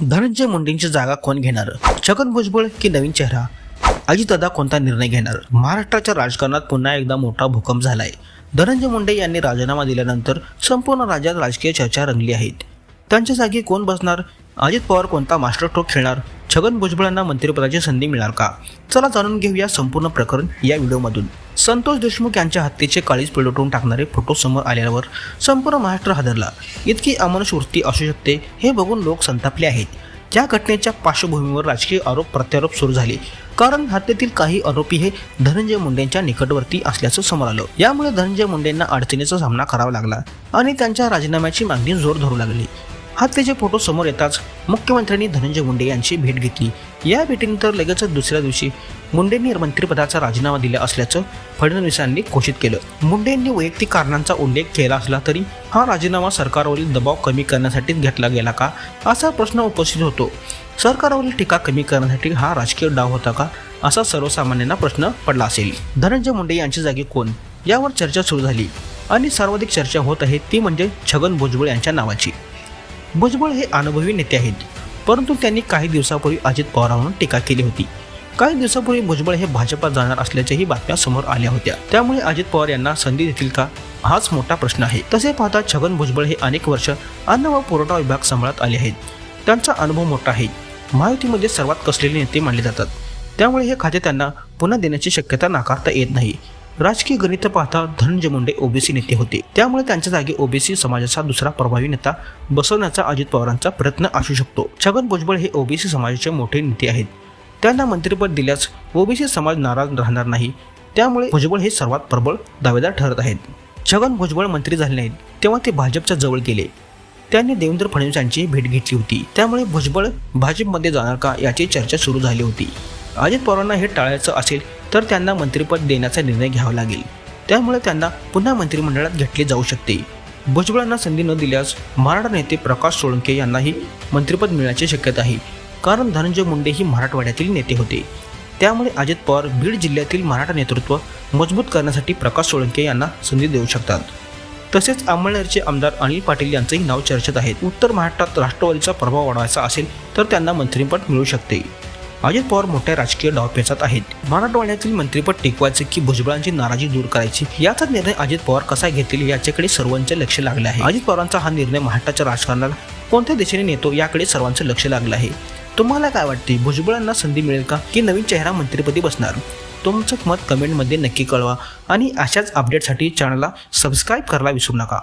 धनंजय मुंडेंची जागा कोण घेणार? छगन भुजबळ की नवीन चेहरा? अजितदादा कोणता निर्णय घेणार? महाराष्ट्राच्या राजकारणात पुन्हा एकदा मोठा भूकंप झालाय. धनंजय मुंडे यांनी राजीनामा दिल्यानंतर संपूर्ण राज्यात राजकीय चर्चा रंगली आहेत. त्यांच्या जागी कोण बसणार? अजित पवार कोणता मास्टर स्ट्रोक खेळणार? छगन भुजबळांना मंत्रिपदाची संधी मिळणार का? चला जाणून घेऊया संपूर्ण प्रकरण या व्हिडिओमधून. संतोष देशमुख यांच्या हत्येचे काळीज पेलवून टाकणारे फोटो समोर आल्यावर संपूर्ण महाराष्ट्र हादरला. इतकी अमानुष वृत्ती असू शकते हे बघून लोक संतापले आहेत. या घटनेच्या पार्श्वभूमीवर राजकीय आरोप प्रत्यारोप सुरू झाले, कारण हत्येतील काही आरोपी हे धनंजय मुंडेंच्या निकटवर्ती असल्याचं समोर आलं. यामुळे धनंजय मुंडेंना अडचणीचा सामना करावा लागला आणि त्यांच्या राजीनाम्याची मागणी जोर धरू लागली. हत्येचे फोटो समोर येताच मुख्यमंत्र्यांनी धनंजय मुंडे यांची भेट घेतली. या भेटीनंतर लगेचच दुसऱ्या दिवशी मुंडेंनी मंत्रिपदाचा राजीनामा दिला असल्याचं फडणवीसांनी घोषित केलं. मुंडेंनी वैयक्तिक कारणांचा उल्लेख केला असला तरी हा राजीनामा सरकारवरील दबाव कमी करण्यासाठीच घेतला गेला का, असा प्रश्न उपस्थित होतो. सरकारवरील टीका कमी करण्यासाठी हा राजकीय डाव होता का, असा सर्वसामान्यांना प्रश्न पडला असेल. धनंजय मुंडे यांची जागी कोण, यावर चर्चा सुरू झाली आणि सर्वाधिक चर्चा होत आहे ती म्हणजे छगन भुजबळ यांच्या नावाची. भुजबळ हे अनुभवी नेते आहेत, परंतु त्यांनी काही दिवसापूर्वी अजित पवारांवर टीका केली होती. काही दिवसापूर्वी भुजबळ हे भाजपात जाणार असल्याच्याही बातम्या समोर आल्या होत्या. त्यामुळे अजित पवार यांना संधी देतील का, हाच मोठा प्रश्न आहे. तसे पाहता छगन भुजबळ हे अनेक वर्ष अन्न व पुरवठा विभाग सांभाळत आले आहेत. त्यांचा अनुभव मोठा आहे. महायुतीमध्ये सर्वात कसलेले नेते मानले जातात. त्यामुळे हे खाते त्यांना पुन्हा देण्याची शक्यता नाकारता येत नाही. राजकीय गणित पाहता धनंजय मुंडे ओबीसी नेते होते, त्यामुळे त्यांच्या जागी ओबीसी समाजाचा दुसरा प्रभावी नेता बसवण्याचा अजित पवारांचा प्रयत्न असू शकतो. छगन भुजबळ हे ओबीसी समाजाचे मोठे नेते आहेत. त्यांना मंत्रिपद दिल्यास ओबीसी समाज नाराज राहणार नाही. त्यामुळे भुजबळ हे सर्वात प्रबळ दावेदार ठरत आहेत. छगन भुजबळ मंत्री झाले नाहीत तेव्हा ते भाजपच्या जवळ गेले. त्यांनी देवेंद्र फडणवीस यांची भेट घेतली होती. त्यामुळे भुजबळ भाजपमध्ये जाणार का याची चर्चा सुरू झाली होती. अजित पवारांना हे टाळायचं असेल तर त्यांना मंत्रिपद देण्याचा निर्णय घ्यावा लागेल. त्यामुळे त्यांना पुन्हा मंत्रिमंडळात घेतले जाऊ शकते. भुजबळांना संधी न दिल्यास मराठा नेते प्रकाश सोळंके यांनाही मंत्रिपद मिळण्याची शक्यता आहे, कारण धनंजय मुंडे ही मराठवाड्यातील नेते होते. त्यामुळे अजित पवार बीड जिल्ह्यातील मराठा नेतृत्व मजबूत करण्यासाठी प्रकाश सोळंके यांना संधी देऊ शकतात. तसेच अंमळनेरचे आमदार अनिल पाटील यांचंही नाव चर्चेत आहे. उत्तर महाराष्ट्रात राष्ट्रवादीचा प्रभाव वाढवायचा असेल तर त्यांना मंत्रिपद मिळू शकते. अजित पवार मोठ्या राजकीय डावपेचात आहेत. मराठवाड्यातील मंत्रिपद टिकवायचे की भुजबळांची नाराजी दूर करायची याचा निर्णय अजित पवार कसा घेतील याच्याकडे सर्वांचे लक्ष लागले आहे. अजित पवारांचा हा निर्णय महाराष्ट्राच्या राजकारणाला कोणत्या दिशेने नेतो याकडे सर्वांचं लक्ष लागलं आहे. तुम्हाला काय वाटते, भुजबळांना संधी मिळेल का की नवीन चेहरा मंत्रिपदी बसणार? तुमचं मत कमेंटमध्ये नक्की कळवा आणि अशाच अपडेटसाठी चॅनलला सबस्क्राईब करायला विसरू नका.